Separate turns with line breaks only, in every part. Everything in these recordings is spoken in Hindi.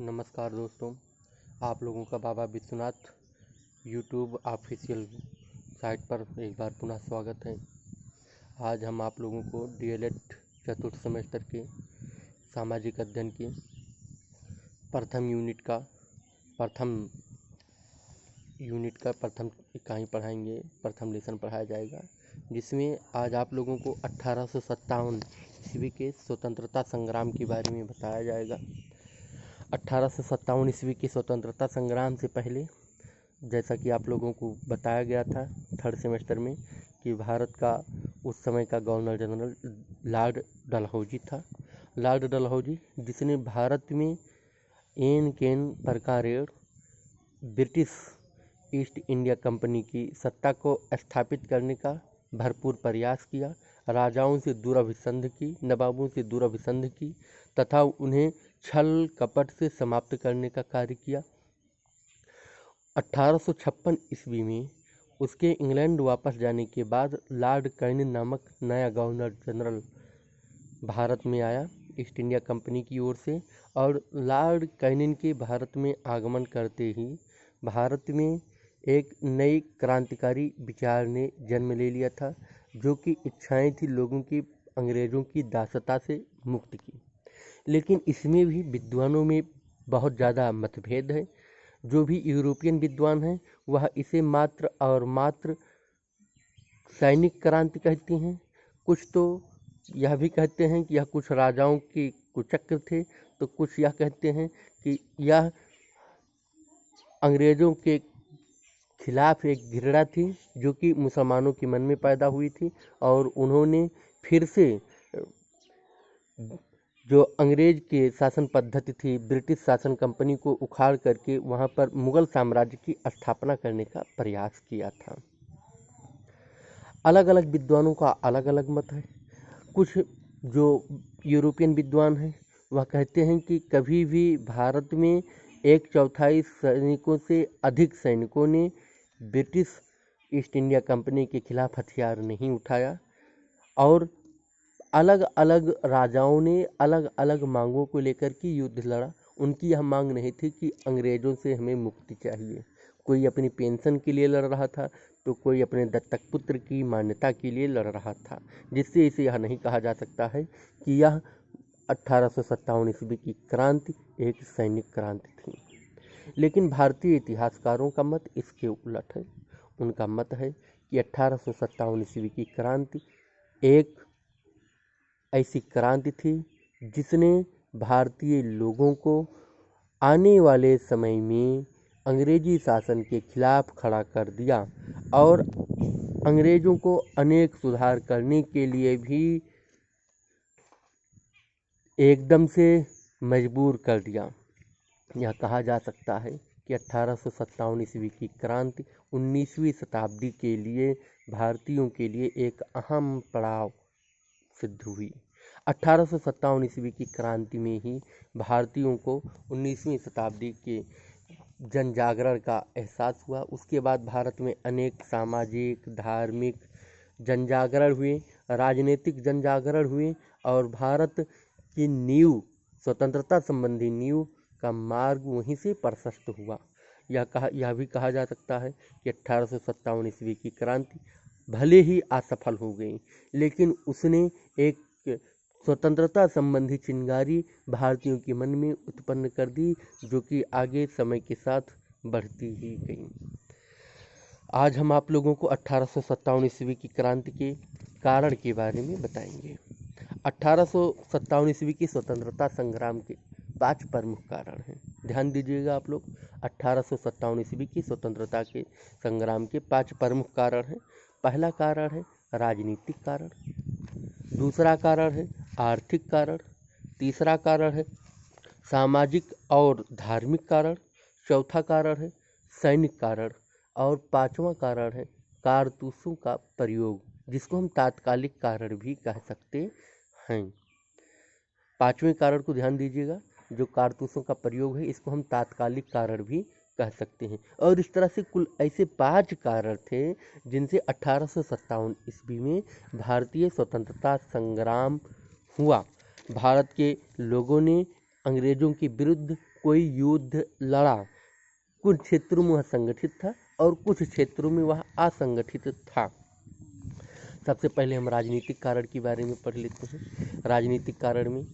नमस्कार दोस्तों, आप लोगों का बाबा विश्वनाथ यूट्यूब ऑफिशियल साइट पर एक बार पुनः स्वागत है। आज हम आप लोगों को डीएलएड चतुर्थ सेमेस्टर के सामाजिक अध्ययन के प्रथम इकाई पढ़ाएंगे, प्रथम लेसन पढ़ाया जाएगा, जिसमें आज आप लोगों को 1857 ईस्वी के स्वतंत्रता संग्राम के बारे में बताया जाएगा। 1857 ईस्वी के स्वतंत्रता संग्राम से पहले, जैसा कि आप लोगों को बताया गया था थर्ड सेमेस्टर में, कि भारत का उस समय का गवर्नर जनरल लॉर्ड डलहौजी था। लॉर्ड डलहौजी, जिसने भारत में एन केन प्रकारेण ब्रिटिश ईस्ट इंडिया कंपनी की सत्ता को स्थापित करने का भरपूर प्रयास किया, राजाओं से दुराभिसंध की, नवाबों से दुराभिसंध की तथा उन्हें छल कपट से समाप्त करने का कार्य किया। 1856 ईस्वी में उसके इंग्लैंड वापस जाने के बाद लॉर्ड कर्निन नामक नया गवर्नर जनरल भारत में आया ईस्ट इंडिया कंपनी की ओर से, और लॉर्ड कर्निन के भारत में आगमन करते ही भारत में एक नई क्रांतिकारी विचार ने जन्म ले लिया था, जो कि इच्छाएं थी लोगों की अंग्रेज़ों की दासता से मुक्ति की। लेकिन इसमें भी विद्वानों में बहुत ज़्यादा मतभेद है। जो भी यूरोपियन विद्वान हैं वह इसे मात्र और मात्र सैनिक क्रांति कहते हैं। कुछ तो यह भी कहते हैं कि यह कुछ राजाओं के कुचक्र थे, तो कुछ यह कहते हैं कि यह अंग्रेज़ों के खिलाफ एक घृणा थी जो कि मुसलमानों के मन में पैदा हुई थी, और उन्होंने फिर से जो अंग्रेज के शासन पद्धति थी, ब्रिटिश शासन कंपनी को उखाड़ करके वहाँ पर मुगल साम्राज्य की स्थापना करने का प्रयास किया था। अलग अलग विद्वानों का अलग अलग मत है। कुछ जो यूरोपियन विद्वान हैं वह कहते हैं कि कभी भी भारत में 1/4 सैनिकों से अधिक सैनिकों ने ब्रिटिश ईस्ट इंडिया कंपनी के खिलाफ हथियार नहीं उठाया, और अलग अलग राजाओं ने अलग अलग मांगों को लेकर के युद्ध लड़ा। उनकी यह मांग नहीं थी कि अंग्रेज़ों से हमें मुक्ति चाहिए। कोई अपनी पेंशन के लिए लड़ रहा था, तो कोई अपने दत्तक पुत्र की मान्यता के लिए लड़ रहा था, जिससे इसे यह नहीं कहा जा सकता है कि यह 1857 ईस्वी की क्रांति एक सैनिक क्रांति थी। लेकिन भारतीय इतिहासकारों का मत इसके उलट है। उनका मत है कि 1857 ईस्वी की क्रांति एक ऐसी क्रांति थी जिसने भारतीय लोगों को आने वाले समय में अंग्रेजी शासन के खिलाफ खड़ा कर दिया, और अंग्रेज़ों को अनेक सुधार करने के लिए भी एकदम से मजबूर कर दिया। यह कहा जा सकता है कि 1857 ईस्वी की क्रांति 19वीं शताब्दी के लिए भारतीयों के लिए एक अहम पड़ाव सिद्ध हुई। 1857 ईस्वी की क्रांति में ही भारतीयों को 19वीं शताब्दी के जन जागरण का एहसास हुआ। उसके बाद भारत में अनेक सामाजिक, धार्मिक जन जागरण हुए, राजनीतिक जन जागरण हुए, और भारत की नींव, स्वतंत्रता संबंधी नींव का मार्ग वहीं से प्रशस्त हुआ। यह भी कहा जा सकता है कि 1857 ईस्वी की क्रांति भले ही असफल हो गई, लेकिन उसने एक स्वतंत्रता संबंधी चिंगारी भारतीयों के मन में उत्पन्न कर दी, जो कि आगे समय के साथ बढ़ती ही गई। आज हम आप लोगों को 1857 ईस्वी की क्रांति के कारण के बारे में बताएंगे। 1857 ईस्वी की स्वतंत्रता संग्राम के 5 प्रमुख कारण हैं। ध्यान दीजिएगा आप लोग, 1857 ईस्वी की स्वतंत्रता के संग्राम के 5 प्रमुख कारण हैं। पहला कारण है राजनीतिक कारण, दूसरा कारण है आर्थिक कारण, तीसरा कारण है सामाजिक और धार्मिक कारण, चौथा कारण है सैनिक कारण, और पांचवा कारण है कारतूसों का प्रयोग, जिसको हम तात्कालिक कारण भी कह सकते हैं। पांचवें कारण को ध्यान दीजिएगा, जो कारतूसों का प्रयोग है, इसको हम तात्कालिक कारण भी कह सकते हैं। और इस तरह से कुल ऐसे 5 कारण थे जिनसे 1857 ईस्वी में भारतीय स्वतंत्रता संग्राम हुआ। भारत के लोगों ने अंग्रेजों के विरुद्ध कोई युद्ध लड़ा। कुछ क्षेत्रों में वह संगठित था और कुछ क्षेत्रों में वह असंगठित था। सबसे पहले हम राजनीतिक कारण के बारे में पढ़ लेते हैं। राजनीतिक कारण में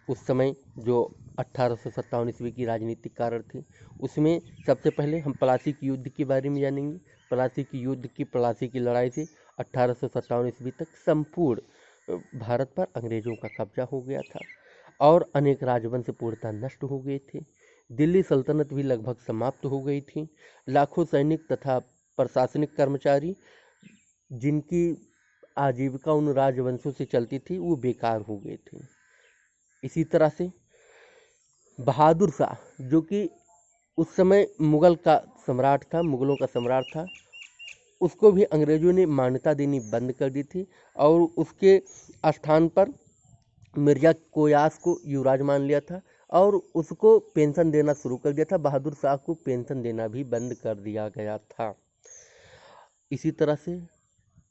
उस समय जो 1857 ईस्वी की राजनीतिक कारण थी, उसमें सबसे पहले हम प्लासी के युद्ध के बारे में जानेंगे। प्लासी की लड़ाई से 1857 ईस्वी तक संपूर्ण भारत पर अंग्रेजों का कब्जा हो गया था और अनेक राजवंश पूर्णतः नष्ट हो गए थे। दिल्ली सल्तनत भी लगभग समाप्त हो गई थी। लाखों सैनिक तथा प्रशासनिक कर्मचारी जिनकी आजीविका उन राजवंशों से चलती थी, वो बेकार हो गए थे। इसी तरह से बहादुर शाह, जो कि उस समय मुगलों का सम्राट था, उसको भी अंग्रेजों ने मान्यता देनी बंद कर दी थी और उसके स्थान पर मिर्जा कोयास को युवराज मान लिया था और उसको पेंशन देना शुरू कर दिया था। बहादुर शाह को पेंशन देना भी बंद कर दिया गया था। इसी तरह से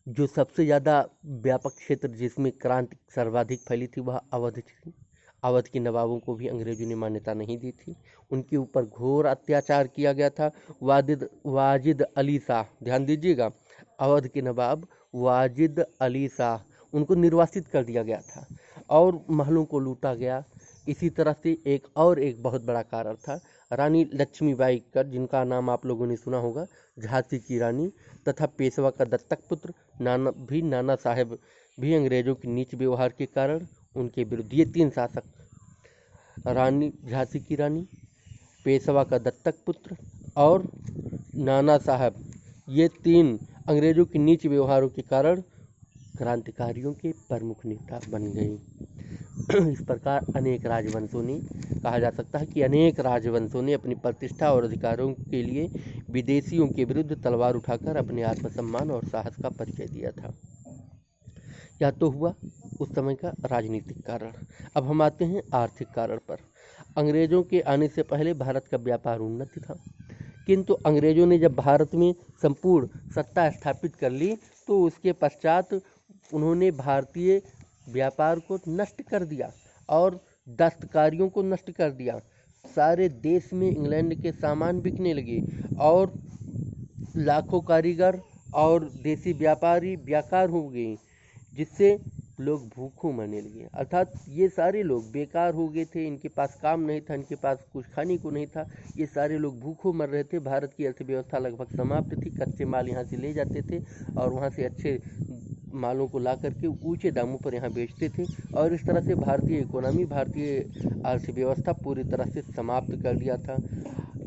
जो सबसे ज़्यादा व्यापक क्षेत्र जिसमें क्रांति सर्वाधिक फैली थी, वह अवध थी। अवध के नवाबों को भी अंग्रेजों ने मान्यता नहीं दी थी। उनके ऊपर घोर अत्याचार किया गया था। वाजिद अली शाह, ध्यान दीजिएगा, अवध के नवाब वाजिद अली शाह, उनको निर्वासित कर दिया गया था और महलों को लूटा गया। इसी तरह से एक बहुत बड़ा कारण था रानी लक्ष्मीबाई का, जिनका नाम आप लोगों ने सुना होगा, झांसी की रानी, तथा पेशवा का दत्तक पुत्र नाना साहेब भी अंग्रेजों के नीच व्यवहार के कारण उनके विरुद्ध, ये 3 शासक, रानी झांसी की रानी, पेशवा का दत्तक पुत्र और नाना साहब, ये 3 अंग्रेजों के नीच व्यवहारों के कारण क्रांतिकारियों के प्रमुख नेता बन गए। इस प्रकार अनेक राजवंशों ने, कहा जा सकता है कि अनेक राजवंशों ने अपनी प्रतिष्ठा और अधिकारों के लिए विदेशियों के विरुद्ध तलवार उठाकर अपने आत्मसम्मान और साहस का परिचय दिया था। यह तो हुआ उस समय का राजनीतिक कारण। अब हम आते हैं आर्थिक कारण पर। अंग्रेजों के आने से पहले भारत का व्यापार उन्नत था, किंतु अंग्रेजों ने जब भारत में संपूर्ण सत्ता स्थापित कर ली तो उसके पश्चात उन्होंने भारतीय व्यापार को नष्ट कर दिया और दस्तकारियों को नष्ट कर दिया। सारे देश में इंग्लैंड के सामान बिकने लगे और लाखों कारीगर और देसी व्यापारी बेकार हो गए, जिससे लोग भूखों मरने लगे। अर्थात ये सारे लोग बेकार हो गए थे, इनके पास काम नहीं था, इनके पास कुछ खाने को नहीं था, ये सारे लोग भूखों मर रहे थे। भारत की अर्थव्यवस्था लगभग समाप्त थी। कच्चे माल यहाँ से ले जाते थे और वहाँ से अच्छे मालों को ला करके ऊंचे दामों पर यहाँ बेचते थे और इस तरह से भारतीय अर्थव्यवस्था पूरी तरह से समाप्त कर दिया था।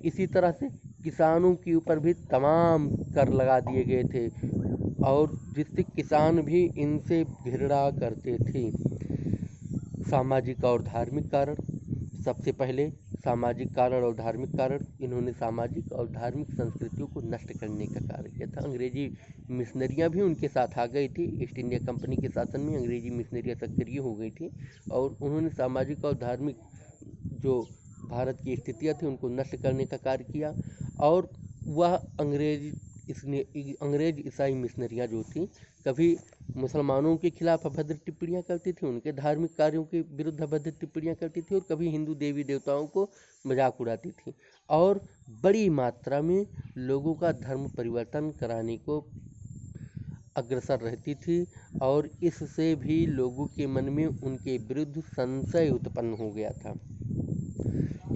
इसी तरह से किसानों के ऊपर भी तमाम कर लगा दिए गए थे और जिससे किसान भी इनसे घृणा करते थे। सामाजिक और धार्मिक कारण, सबसे पहले सामाजिक कारण और धार्मिक कारण, इन्होंने सामाजिक और धार्मिक संस्कृतियों को नष्ट करने का कार्य किया था। अंग्रेजी मिशनरियाँ भी उनके साथ आ गई थी। ईस्ट इंडिया कंपनी के शासन में अंग्रेजी मिशनरियाँ सक्रिय हो गई थी और उन्होंने सामाजिक और धार्मिक जो भारत की स्थितियाँ थी उनको नष्ट करने का कार्य किया और वह अंग्रेज ईसाई मिशनरियाँ जो थी, कभी मुसलमानों के खिलाफ अभद्र टिप्पणियाँ करती थी, उनके धार्मिक कार्यों के विरुद्ध अभद्र टिप्पणियाँ करती थी और कभी हिंदू देवी देवताओं को मजाक उड़ाती थी और बड़ी मात्रा में लोगों का धर्म परिवर्तन कराने को अग्रसर रहती थी और इससे भी लोगों के मन में उनके विरुद्ध संशय उत्पन्न हो गया था।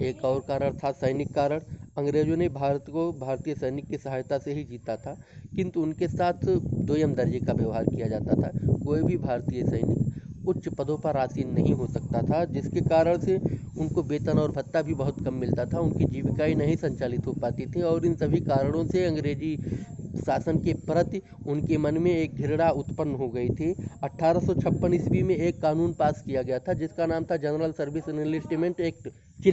एक और कारण था सैनिक कारण। अंग्रेजों ने भारत को भारतीय सैनिक की सहायता से ही जीता था, किंतु उनके साथ दोयम दर्जे का व्यवहार किया जाता था। कोई भी भारतीय सैनिक उच्च पदों पर आसीन नहीं हो सकता था, जिसके कारण से उनको वेतन और भत्ता भी बहुत कम मिलता था, उनकी जीविकाएं नहीं संचालित हो पाती थी और इन सभी कारणों से अंग्रेजी शासन के प्रति उनके मन में एक घृणा उत्पन्न हो गई थी। 1856 ईस्वी में एक कानून पास किया गया था जिसका नाम था जनरल सर्विस एनलिस्टमेंट एक्ट